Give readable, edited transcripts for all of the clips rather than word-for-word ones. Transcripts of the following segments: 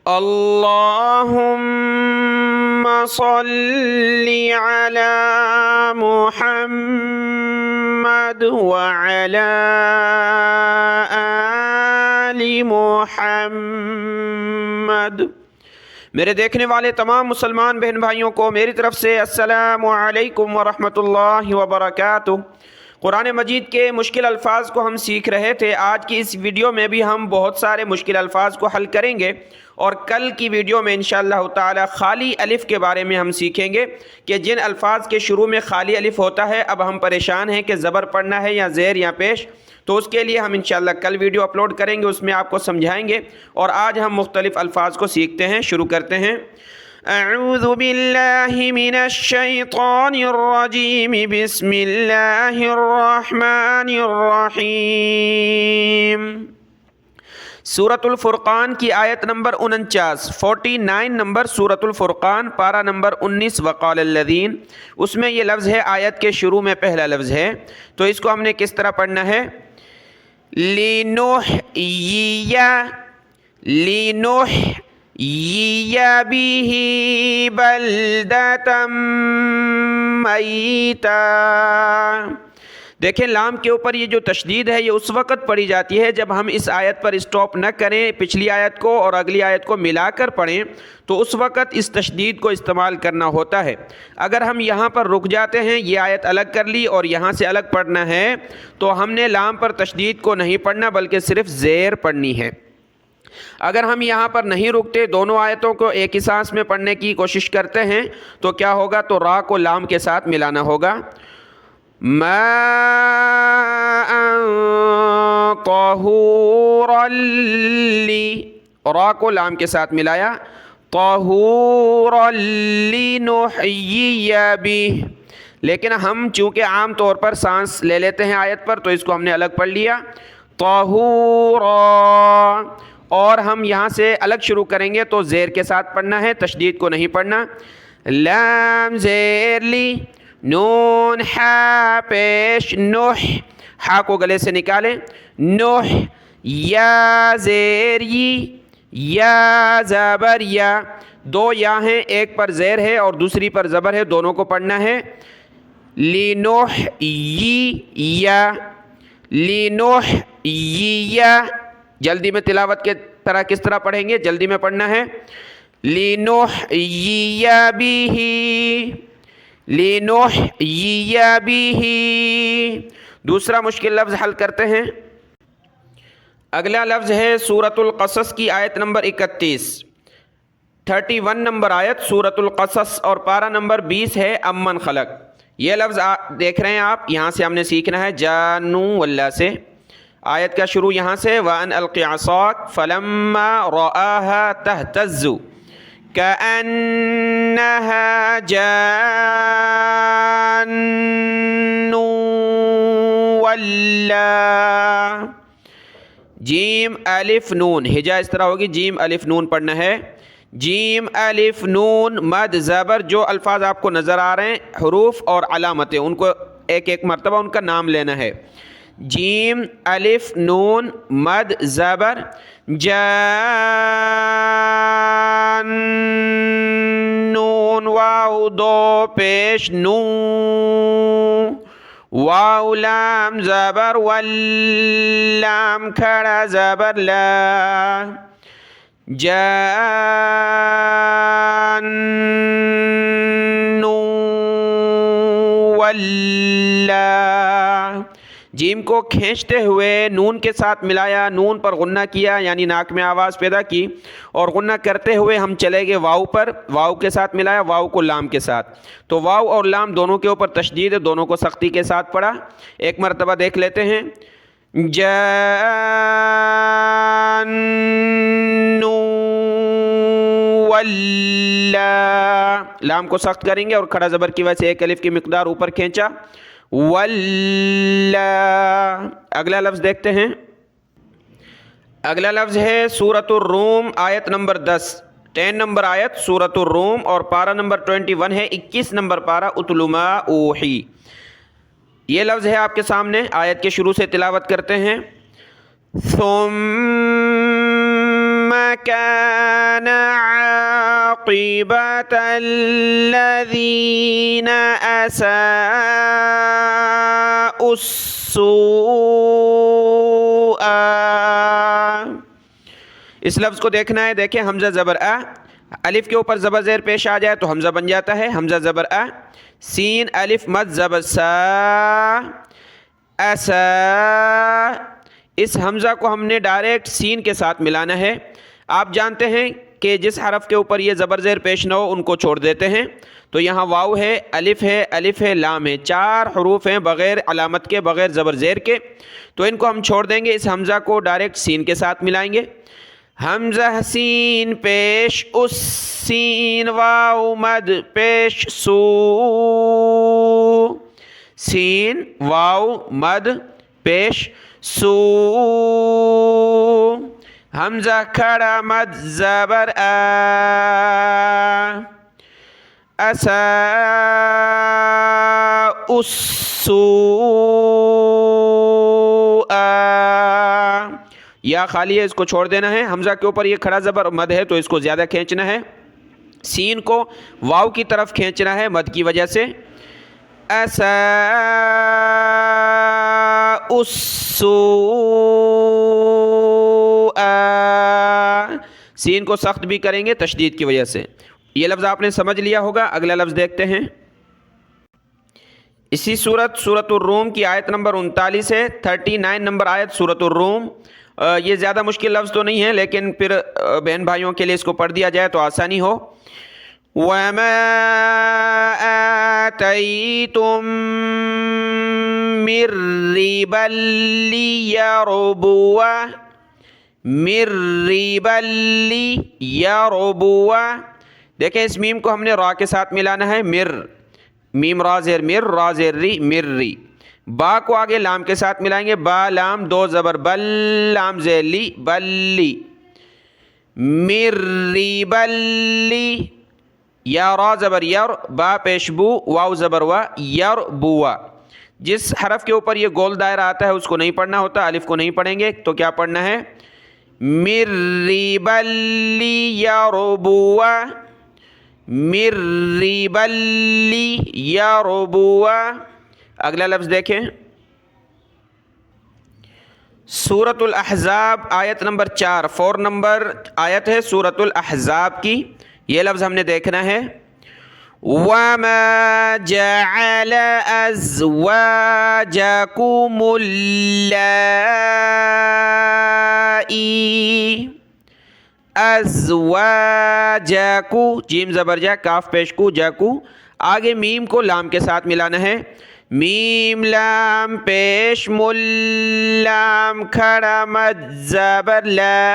اللہم صلی علی محمد وعلی آل محمد۔ میرے دیکھنے والے تمام مسلمان بہن بھائیوں کو میری طرف سے السلام علیکم ورحمۃ اللہ وبرکاتہ۔ قرآن مجید کے مشکل الفاظ کو ہم سیکھ رہے تھے۔ آج کی اس ویڈیو میں بھی ہم بہت سارے مشکل الفاظ کو حل کریں گے، اور کل کی ویڈیو میں انشاءاللہ تعالی خالی الف کے بارے میں ہم سیکھیں گے کہ جن الفاظ کے شروع میں خالی الف ہوتا ہے، اب ہم پریشان ہیں کہ زبر پڑھنا ہے یا زیر یا پیش، تو اس کے لیے ہم انشاءاللہ کل ویڈیو اپلوڈ کریں گے، اس میں آپ کو سمجھائیں گے۔ اور آج ہم مختلف الفاظ کو سیکھتے ہیں، شروع کرتے ہیں۔ اعوذ باللہ من الشیطان الرجیم، بسم اللہ الرحمن الرحیم۔ سورۃ الفرقان کی آیت نمبر 49 نمبر سورۃ الفرقان، پارہ نمبر 19، وقال الذین، اس میں یہ لفظ ہے، آیت کے شروع میں پہلا لفظ ہے، تو اس کو ہم نے کس طرح پڑھنا ہے؟ لِنُحْيِيَ بِهِ بَلْدَةً مَيْتًا۔ دیکھیں لام کے اوپر یہ جو تشدید ہے، یہ اس وقت پڑھی جاتی ہے جب ہم اس آیت پر اسٹاپ نہ کریں، پچھلی آیت کو اور اگلی آیت کو ملا کر پڑھیں، تو اس وقت اس تشدید کو استعمال کرنا ہوتا ہے۔ اگر ہم یہاں پر رک جاتے ہیں، یہ آیت الگ کر لی اور یہاں سے الگ پڑھنا ہے، تو ہم نے لام پر تشدید کو نہیں پڑھنا بلکہ صرف زیر پڑھنی ہے۔ اگر ہم یہاں پر نہیں رکتے، دونوں آیتوں کو ایک ہی سانس میں پڑھنے کی کوشش کرتے ہیں، تو کیا ہوگا؟ تو را کو لام کے ساتھ ملانا ہوگا۔ ماء طہورا لی، را کو لام کے ساتھ ملایا، طہورا لنحیی بہ، لیکن ہم چونکہ عام طور پر سانس لے لیتے ہیں آیت پر، تو اس کو ہم نے الگ پڑھ لیا، طہورا، اور ہم یہاں سے الگ شروع کریں گے تو زیر کے ساتھ پڑھنا ہے، تشدید کو نہیں پڑھنا۔ لام زیر لی، نون ہا پیش نوح، ہا کو گلے سے نکالیں، نوح، یا زیر یا زبر یا، دو یا ہیں، ایک پر زیر ہے اور دوسری پر زبر ہے، دونوں کو پڑھنا ہے۔ لنحیی، جلدی میں تلاوت کے طرح کس طرح پڑھیں گے؟ جلدی میں پڑھنا ہے۔ لنحیی بہ۔ دوسرا مشکل لفظ حل کرتے ہیں۔ اگلا لفظ ہے سورۃ القصص کی آیت نمبر 31 نمبر آیت سورۃ القصص، اور پارہ نمبر 20 ہے، امن خلق۔ یہ لفظ دیکھ رہے ہیں آپ، یہاں سے ہم نے سیکھنا ہے جانو واللہ سے۔ آیت کا شروع یہاں سے، وَأَنْ أَلْقِ عَصَاكَ فَلَمَّا رَآهَا تَهْتَزُّ كَأَنَّهَا جَانٌّ وَلَّا۔ جیم الف نون، ہجا اس طرح ہوگی، جیم الف نون پڑھنا ہے، جیم الف نون مد زبر۔ جو الفاظ آپ کو نظر آ رہے ہیں حروف اور علامتیں، ان کو ایک ایک مرتبہ ان کا نام لینا ہے۔ جیم الف نون مد زبر، جان، نون واو دو پیش نو، واو لام زبر، واللام کھڑا زبر لا، جان واللہ۔ جیم کو کھینچتے ہوئے نون کے ساتھ ملایا، نون پر غنہ کیا، یعنی ناک میں آواز پیدا کی، اور غنہ کرتے ہوئے ہم چلے گئے واو پر، واو کے ساتھ ملایا، واو کو لام کے ساتھ، تو واو اور لام دونوں کے اوپر تشدید ہے، دونوں کو سختی کے ساتھ پڑھا۔ ایک مرتبہ دیکھ لیتے ہیں، جان واللہ، لام کو سخت کریں گے اور کھڑا زبر کی وجہ سے ایک الف کی مقدار اوپر کھینچا، واللہ۔ اگلا لفظ دیکھتے ہیں۔ اگلا لفظ ہے سورۃ الروم، آیت نمبر 10 نمبر آیت سورۃ الروم، اور پارہ نمبر 21 ہے، 21 نمبر پارہ، اتل ما اوحی۔ یہ لفظ ہے آپ کے سامنے، آیت کے شروع سے تلاوت کرتے ہیں۔ ثم كان عاقبة الذين أساءوا السوء. اس لفظ کو دیکھنا ہے. دیکھیں حمزہ زبر الف کے اوپر زبر زیر پیش آ جائے تو حمزہ بن جاتا ہے حمزہ زبر سین الف مد زبر سا اسا. اس حمزہ کو ہم نے ڈائریکٹ سین کے ساتھ ملانا ہے. آپ جانتے ہیں کہ جس حرف کے اوپر یہ زبر زیر پیش نہ ہو ان کو چھوڑ دیتے ہیں. تو یہاں واو ہے الف ہے لام ہے, 4 حروف ہیں بغیر علامت کے بغیر زبر زیر کے. تو ان کو ہم چھوڑ دیں گے. اس حمزہ کو ڈائریکٹ سین کے ساتھ ملائیں گے. حمزہ سین پیش اس سین واو مد پیش سو. سین واو مد پیش سو. حمزہ کھڑا مد زبر اسا السوء. یا خالی ہے, اس کو چھوڑ دینا ہے. حمزہ کے اوپر یہ کھڑا زبر مد ہے تو اس کو زیادہ کھینچنا ہے. سین کو واو کی طرف کھینچنا ہے مد کی وجہ سے. اساء السوء. سین کو سخت بھی کریں گے تشدید کی وجہ سے. یہ لفظ آپ نے سمجھ لیا ہوگا. اگلا لفظ دیکھتے ہیں. اسی سورۃ الروم کی آیت نمبر 39 ہے. 39 نمبر آیت سورۃ الروم. یہ زیادہ مشکل لفظ تو نہیں ہے لیکن پھر بہن بھائیوں کے لیے اس کو پڑھ دیا جائے تو آسانی ہو. وَمَا آتَيْتُم مِّن رِّبًا لِّيَرْبُوَ. دیکھیں اس میم کو ہم نے را کے ساتھ ملانا ہے. میم را زیر مر را زیر ری مری. با کو آگے لام کے ساتھ ملائیں گے. با لام 2 زبر بل لام زیر لی بلی. مری بلی. یا را زبر یر با پیش بو واو زبر وا یر بوا. جس حرف کے اوپر یہ گول دائرہ آتا ہے اس کو نہیں پڑھنا ہوتا. الف کو نہیں پڑھیں گے تو کیا پڑھنا ہے؟ مری بلی یربوا. مری بلی یربوا. اگلا لفظ دیکھیں. سورۃ الاحزاب آیت نمبر 4 نمبر آیت ہے سورۃ الاحزاب کی. یہ لفظ ہم نے دیکھنا ہے. وَمَا جَعَلَ أَزْوَاجَكُمُ اللَّائِي. ازواجکو جیم زبر جا کاف پیش کو جاکو. آگے میم کو لام کے ساتھ ملانا ہے. میم لام پیش مل لام کھڑا مد زبر لا.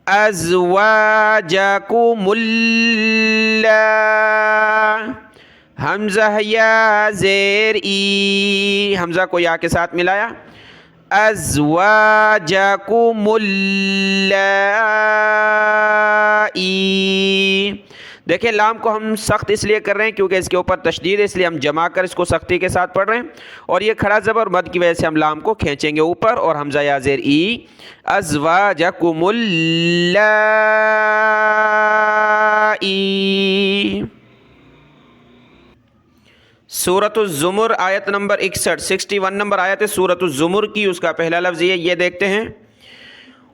ازواجکم اللہ. حمزہ یا زیر ای. حمزہ کو یا کے ساتھ ملایا. ازواجکم اللائی. دیکھیں لام کو ہم سخت اس لیے کر رہے ہیں کیونکہ اس کے اوپر تشدید ہے, اس لیے ہم جمع کر اس کو سختی کے ساتھ پڑھ رہے ہیں. اور یہ کھڑا زبر مد کی وجہ سے ہم لام کو کھینچیں گے اوپر اور حمزہ یا زیر ای. ازواجکم اللائی. سورۃ الزمر آیت نمبر 61 نمبر آیت ہے سورۃ الزمر کی. اس کا پہلا لفظ یہ دیکھتے ہیں.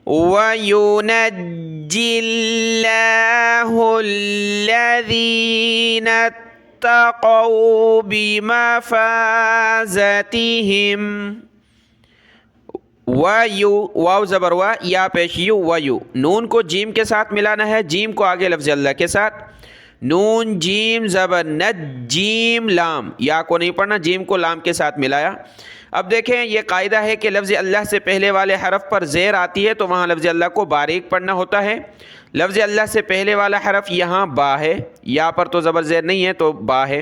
وَيُنَجِّي اللَّهُ الَّذِينَ اتَّقَوْا بِمَفَازَتِهِمْ. واو زبر وا یا پیش یو ویو. نون کو جیم کے ساتھ ملانا ہے. جیم کو آگے لفظ اللہ کے ساتھ. نون جیم زبر ند جیم لام. یا کو نہیں پڑھنا, جیم کو لام کے ساتھ ملایا. اب دیکھیں یہ قاعدہ ہے کہ لفظ اللہ سے پہلے والے حرف پر زیر آتی ہے تو وہاں لفظ اللہ کو باریک پڑھنا ہوتا ہے. لفظ اللہ سے پہلے والا حرف یہاں با ہے. یا پر تو زبر زیر نہیں ہے تو با ہے.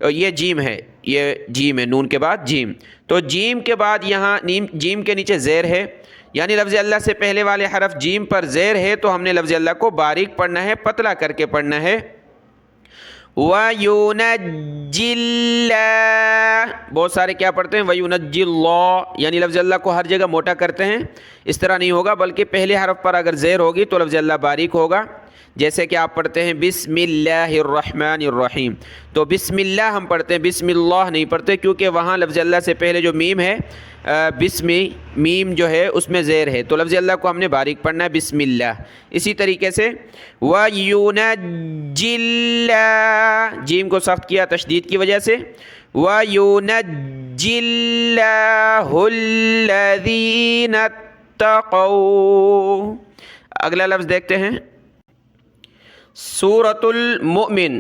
یہ جیم ہے, یہ جیم ہے نون کے بعد جیم. تو جیم کے بعد یہاں جیم کے نیچے زیر ہے, یعنی لفظ اللہ سے پہلے والے حرف جیم پر زیر ہے تو ہم نے لفظ اللہ کو باریک پڑھنا ہے, پتلا کر کے پڑھنا ہے. وَيُنَجِّلَّهُ، بہت سارے کیا پڑھتے ہیں وَيُنَجِّلَّهُ، یعنی لفظ اللہ کو ہر جگہ موٹا کرتے ہیں، اس طرح نہیں ہوگا، بلکہ پہلے حرف پر اگر زیر ہوگی تو لفظ اللہ باریک ہوگا، جیسے کہ آپ پڑھتے ہیں بسم اللہ الرحمن الرحیم، تو بسم اللہ ہم پڑھتے ہیں، بسم اللہ نہیں پڑھتے، کیونکہ وہاں لفظ اللہ سے پہلے جو میم ہے بسم، میم جو ہے اس میں زیر ہے، تو لفظ اللہ کو ہم نے باریک پڑھنا ہے بسم اللہ۔ اسی طریقے سے وَيُنَجِّ اللَّهُ، جیم کو سخت کیا تشدید کی وجہ سے، وَيُنَجِّ اللَّهُ الَّذِينَ اتَّقَوْا۔ اگلا لفظ دیکھتے ہیں، سورۃ المؤمن،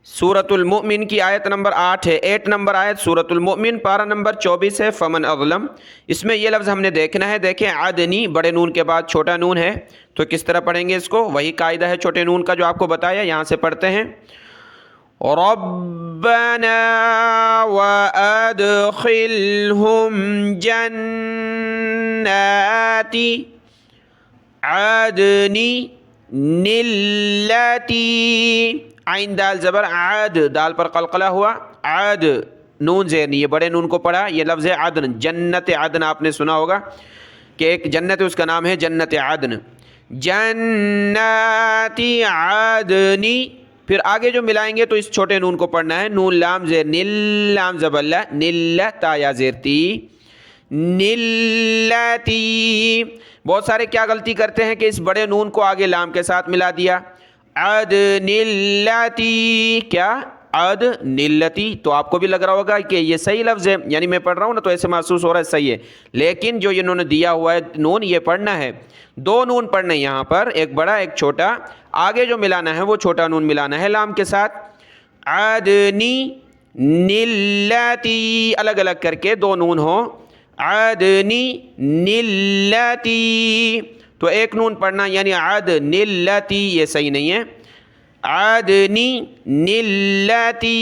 سورۃ المؤمن کی آیت نمبر 8 ہے، 8 نمبر آیت سورۃ المؤمن، پارہ نمبر 24 ہے، فمن اظلم۔ اس میں یہ لفظ ہم نے دیکھنا ہے، دیکھیں عدنی بڑے نون کے بعد چھوٹا نون ہے، تو کس طرح پڑھیں گے اس کو؟ وہی قاعدہ ہے چھوٹے نون کا جو آپ کو بتایا، یہاں سے پڑھتے ہیں ربنا وادخلهم جنات عدن التي، عین دال زبر عاد، دال پر قلقلہ ہوا، عاد نون زیر نہیں، یہ بڑے نون کو پڑھا، یہ لفظ ہے عدن، جنت عدن آپ نے سنا ہوگا کہ ایک جنت ہے، اس کا نام ہے جنت عدن، جنات عدن، پھر آگے جو ملائیں گے تو اس چھوٹے نون کو پڑھنا ہے، نون لام زیر نیل، لام زبر لا، نیل تا یا زیر تی، نیلتی۔ بہت سارے کیا غلطی کرتے ہیں کہ اس بڑے نون کو آگے لام کے ساتھ ملا دیا، عدن التی، کیا عدن التی، تو آپ کو بھی لگ رہا ہوگا کہ یہ صحیح لفظ ہے، یعنی میں پڑھ رہا ہوں نا تو ایسے محسوس ہو رہا ہے صحیح ہے، لیکن جو انہوں نے دیا ہوا ہے نون یہ پڑھنا ہے، دو نون پڑھنے یہاں پر، ایک بڑا ایک چھوٹا، آگے جو ملانا ہے وہ چھوٹا نون ملانا ہے لام کے ساتھ، عدنی نلتی، الگ الگ کر کے دو نون ہوں، عدنی نلتی، تو ایک نون پڑھنا یعنی عدن التی، یہ صحیح نہیں ہے، عدنی نلتی۔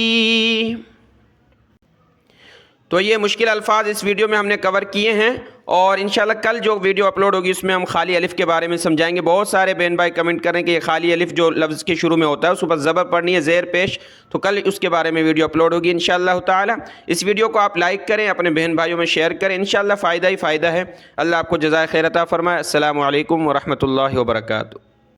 تو یہ مشکل الفاظ اس ویڈیو میں ہم نے کور کیے ہیں، اور انشاءاللہ کل جو ویڈیو اپلوڈ ہوگی اس میں ہم خالی الف کے بارے میں سمجھائیں گے۔ بہت سارے بہن بھائی کمنٹ کریں کہ یہ خالی الف جو لفظ کے شروع میں ہوتا ہے اس پر زبر پڑھنی ہے زیر پیش، تو کل اس کے بارے میں ویڈیو اپلوڈ ہوگی انشاءاللہ تعالی۔ اس ویڈیو کو آپ لائک کریں، اپنے بہن بھائیوں میں شیئر کریں، انشاءاللہ فائدہ ہی فائدہ ہے۔ اللہ آپ کو جزائے خیر عطا فرمائے۔ السلام علیکم ورحمۃ اللہ وبرکاتہ۔